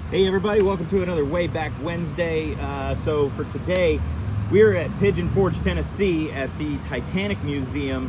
Hey everybody, welcome to another Wayback Wednesday. So for today, we're at Pigeon Forge, Tennessee at the Titanic Museum,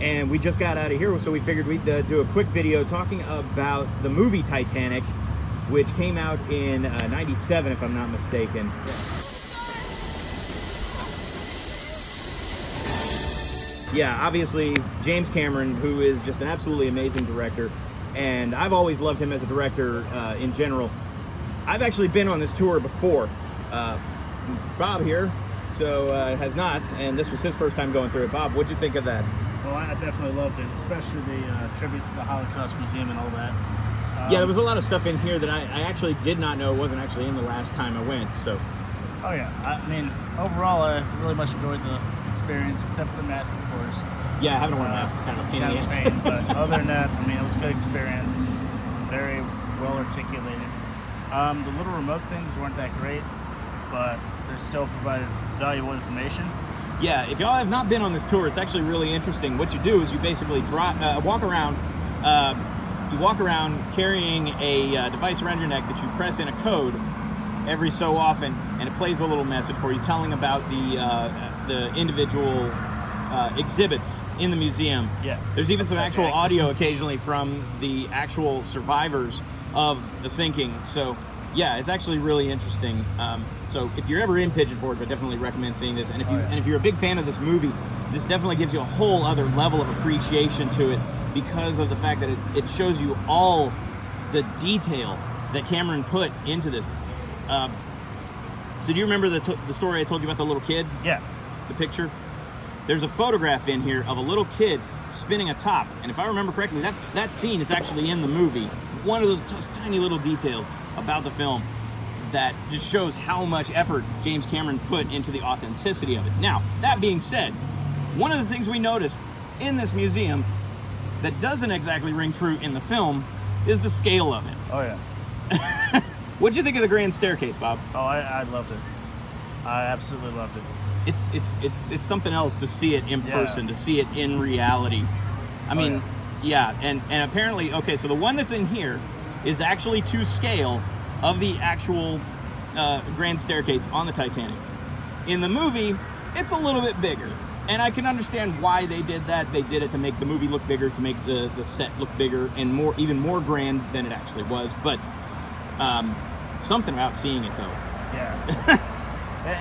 and we just got out of here, so we figured we'd do a quick video talking about the movie Titanic, which came out in '97, if I'm not mistaken. Yeah, obviously James Cameron, who is just an absolutely amazing director, and I've always loved him as a director in general. I've actually been on this tour before. Bob here, has not, and this was his first time going through it. Bob, what'd you think of that? Well, I definitely loved it, especially the tributes to the Holocaust Museum and all that. Yeah, there was a lot of stuff in here that I actually did not know wasn't actually in the last time I went, so. Oh yeah, I mean, overall I really much enjoyed the experience, except for the mask, of course. Yeah, having to wear a mask is kind of a pain in the ass. But other than that, I mean, it was a good experience, very well articulated. The little remote things weren't that great, but they still provided valuable information. Yeah, if y'all have not been on this tour, it's actually really interesting. What you do is you basically walk around. You walk around carrying a device around your neck that you press in a code every so often, and it plays a little message for you telling about the individual exhibits in the museum. Yeah. There's even some actual audio occasionally from the actual survivors of the sinking. So yeah, it's actually really interesting. So if you're ever in Pigeon Forge, I definitely recommend seeing this. And if you're a big fan of this movie, this definitely gives you a whole other level of appreciation to it because of the fact that it shows you all the detail that Cameron put into this. So do you remember the story I told you about the little kid? Yeah. The picture? There's a photograph in here of a little kid spinning a top, and if I remember correctly, that scene is actually in the movie. One of those just tiny little details about the film that just shows how much effort James Cameron put into the authenticity of it. Now, that being said, one of the things we noticed in this museum that doesn't exactly ring true in the film is the scale of it. Oh yeah. What'd you think of the grand staircase, Bob? Oh, I loved it. I absolutely loved it. It's something else to see it in person, to see it in reality. I mean, and apparently, okay, so the one that's in here is actually to scale of the actual grand staircase on the Titanic. In the movie, it's a little bit bigger, and I can understand why they did that. They did it to make the movie look bigger, to make the set look bigger and even more grand than it actually was. But something about seeing it, though. Yeah.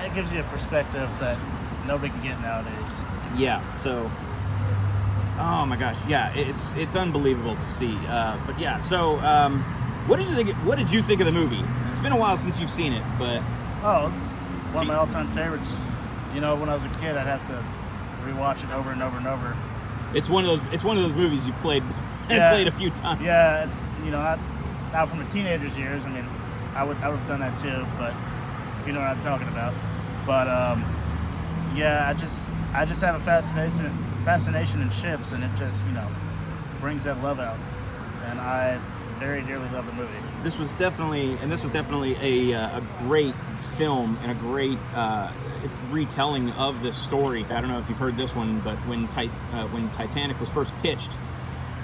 It gives you a perspective that nobody can get nowadays. Yeah, so, oh my gosh, yeah, it's unbelievable to see. But yeah, so what did you think of the movie? It's been a while since you've seen it, but it's one of my all-time favorites. You know, when I was a kid, I'd have to rewatch it over and over and over. It's one of those movies you played a few times. Yeah, it's now from the teenager's years. I mean, I would have done that too, but if you know what I'm talking about. But yeah, I just have a fascination in ships, and it just brings that love out, and I very dearly love the movie. This was definitely a great film and a great retelling of this story. I don't know if you've heard this one, but when Titanic was first pitched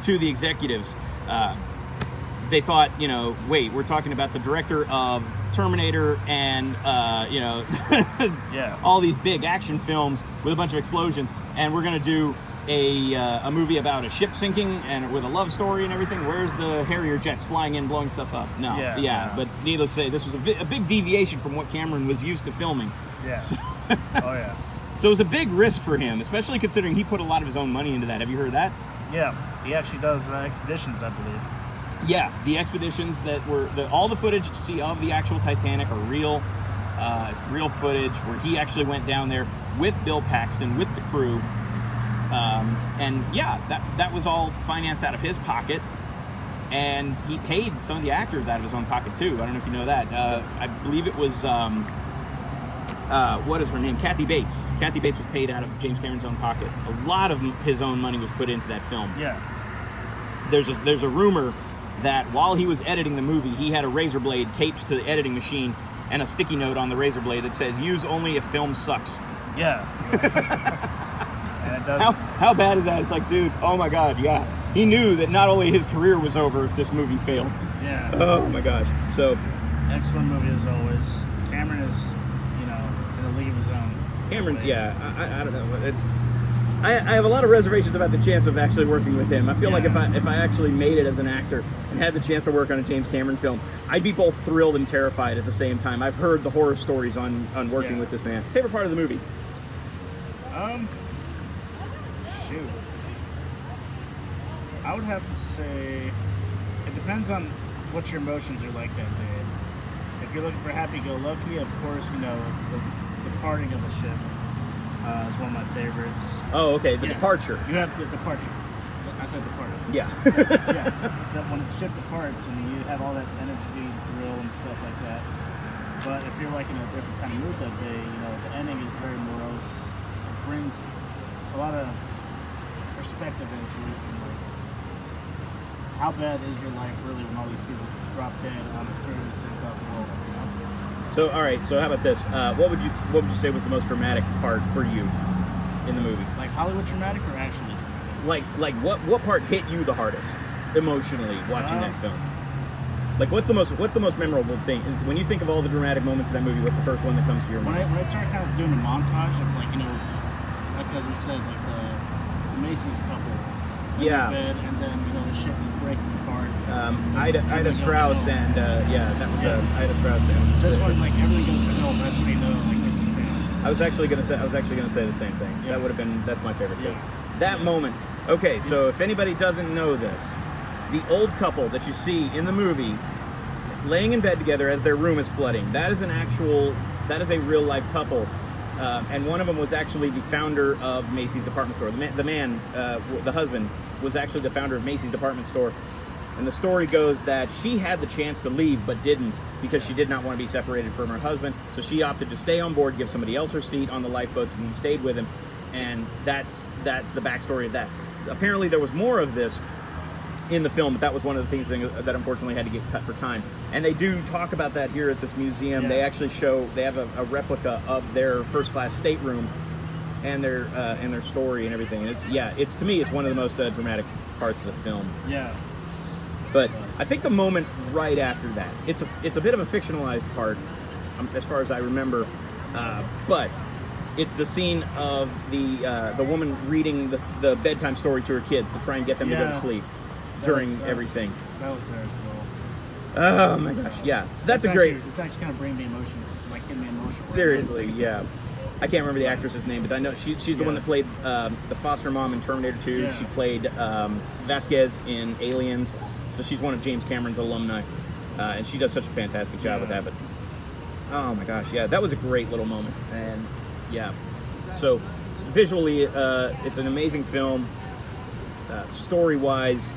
to the executives, they thought, wait, we're talking about the director of Terminator and all these big action films with a bunch of explosions, and we're going to do a movie about a ship sinking and with a love story and everything. Where's the Harrier jets flying in, blowing stuff up? No. Yeah. But needless to say, this was a big deviation from what Cameron was used to filming. Yeah. So, oh yeah. So it was a big risk for him, especially considering he put a lot of his own money into that. Have you heard that? Yeah, he actually does expeditions, I believe. Yeah, the expeditions that were all the footage you see of the actual Titanic are real. It's real footage where he actually went down there with Bill Paxton, with the crew. And yeah, that was all financed out of his pocket, and he paid some of the actors out of his own pocket too. I don't know if you know that. I believe it was what is her name? Kathy Bates. Kathy Bates was paid out of James Cameron's own pocket. A lot of his own money was put into that film. Yeah. There's a rumor that while he was editing the movie, he had a razor blade taped to the editing machine and a sticky note on the razor blade that says, "Use only if film sucks." Yeah. And it does. How bad is that? It's like, dude, oh my God, yeah. He knew that not only his career was over if this movie failed. Yeah. Oh my gosh. So, excellent movie as always. Cameron is, you know, in a league of his own. Cameron's, yeah, I don't know. I have a lot of reservations about the chance of actually working with him. I feel like if I actually made it as an actor and had the chance to work on a James Cameron film, I'd be both thrilled and terrified at the same time. I've heard the horror stories on working with this man. Favorite part of the movie? Shoot. I would have to say it depends on what your emotions are like that day. If you're looking for happy-go-lucky, of course, you know, the departing of the ship is one of my favorites. Oh, okay, the departure. You have the departure. I said departure. Yeah. That when the ship departs and you have all that energy, thrill, and stuff like that. But if you're like in a different kind of mood that day, you know, the ending is very morose. It brings a lot of perspective into it. And like, how bad is your life really when all these people drop dead on a cruise throughout the world? You know? So, all right. So, how about this? What would you say was the most dramatic part for you in the movie? Like Hollywood dramatic or actually dramatic? Like what part hit you the hardest emotionally watching that film? Like, what's the most memorable thing? When you think of all the dramatic moments in that movie, what's the first one that comes to your mind? When I started kind of doing the montage of, like, you know, like as you said, like the Macy's couple. Yeah. Bed, and then, you know, the ship is breaking apart. Ida Strauss and that was Ida Strauss and just when like everything goes to hell, that's when you know like it's a fan. I was actually gonna say the same thing. Yeah. That's my favorite too. Yeah. That moment. Okay, so if anybody doesn't know this, the old couple that you see in the movie laying in bed together as their room is flooding, that is a real life couple. And one of them was actually the founder of Macy's department store. The husband, was actually the founder of Macy's department store. And the story goes that she had the chance to leave, but didn't because she did not want to be separated from her husband. So she opted to stay on board, give somebody else her seat on the lifeboats, and stayed with him. And that's the backstory of that. Apparently, there was more of this in the film, but that was one of the things that unfortunately had to get cut for time. And they do talk about that here at this museum. Yeah. They actually they have a replica of their first class stateroom and their story and everything. And it's to me, it's one of the most dramatic parts of the film. Yeah. But I think the moment right after that, it's a bit of a fictionalized part, as far as I remember, but it's the scene of the woman reading the bedtime story to her kids to try and get them to go to sleep during everything. That was there as well. Oh my gosh, yeah. So it's actually kind of bringing me emotions, like getting me emotional. Seriously, yeah. I can't remember the actress's name, but I know she's the one that played the foster mom in Terminator 2. Yeah. She played Vasquez in Aliens. So she's one of James Cameron's alumni, and she does such a fantastic job with that. But oh my gosh, yeah, that was a great little moment, and yeah. So visually, it's an amazing film. Story-wise,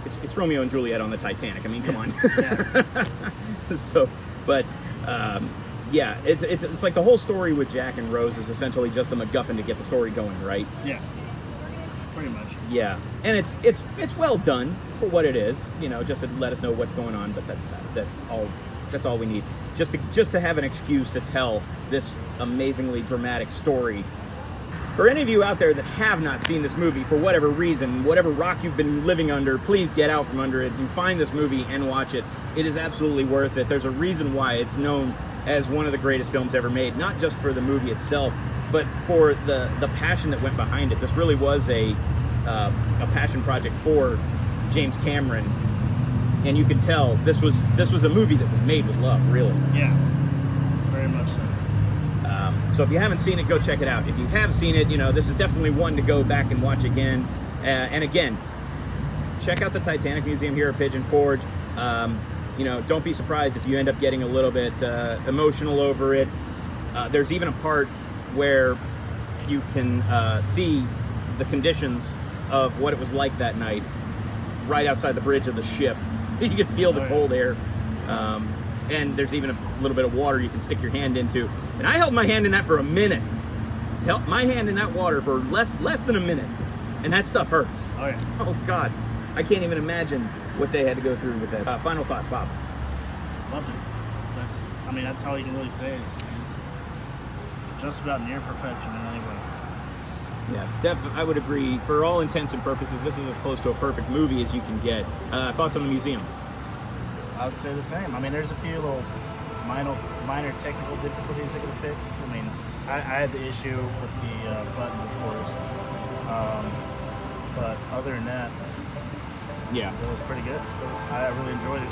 it's Romeo and Juliet on the Titanic. I mean, come on. Yeah. So, but yeah, it's like the whole story with Jack and Rose is essentially just a MacGuffin to get the story going, right? Yeah. Pretty much. Yeah, and it's well done for what it is, you know, just to let us know what's going on. But that's all we need, just to have an excuse to tell this amazingly dramatic story. For any of you out there that have not seen this movie for whatever reason, whatever rock you've been living under, please get out from under it and find this movie and watch it. It is absolutely worth it. There's a reason why it's known as one of the greatest films ever made, not just for the movie itself, but for the passion that went behind it. This really was a passion project for James Cameron, and you can tell this was a movie that was made with love, really. Yeah, very much so. So if you haven't seen it, go check it out. If you have seen it, you know, this is definitely one to go back and watch again. And again, check out the Titanic Museum here at Pigeon Forge. You know, don't be surprised if you end up getting a little bit emotional over it. There's even a part where you can see the conditions of what it was like that night right outside the bridge of the ship. You can feel the cold air. And there's even a little bit of water you can stick your hand into. And I held my hand in that for a minute. Held my hand in that water for less than a minute. And that stuff hurts. Oh, yeah. Oh, God. I can't even imagine what they had to go through with that. Final thoughts, Bob. Loved it. That's all you can really say. It's just about near perfection in any way. Yeah, I would agree. For all intents and purposes, this is as close to a perfect movie as you can get. Thoughts on the museum? I would say the same. I mean, there's a few little minor technical difficulties they could fix. I mean, I had the issue with the buttons, of course. But other than that, Yeah. it was pretty good. I really enjoyed it.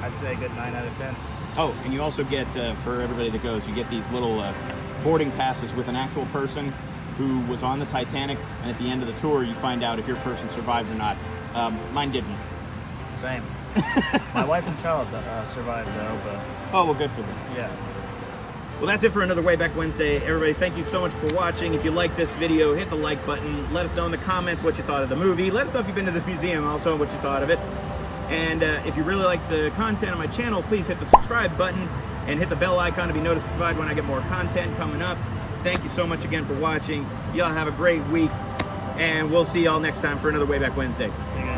I'd say a good 9 out of 10. Oh, and you also get, for everybody that goes, you get these little boarding passes with an actual person who was on the Titanic, and at the end of the tour, you find out if your person survived or not. Mine didn't. Same. My wife and child survived, though, but... Oh, well, good for them. Yeah. Well, that's it for another Wayback Wednesday. Everybody, thank you so much for watching. If you like this video, hit the like button. Let us know in the comments what you thought of the movie. Let us know if you've been to this museum also, what you thought of it. And if you really like the content on my channel, please hit the subscribe button and hit the bell icon to be notified when I get more content coming up. Thank you so much again for watching. Y'all have a great week, and we'll see y'all next time for another Wayback Wednesday. See you guys.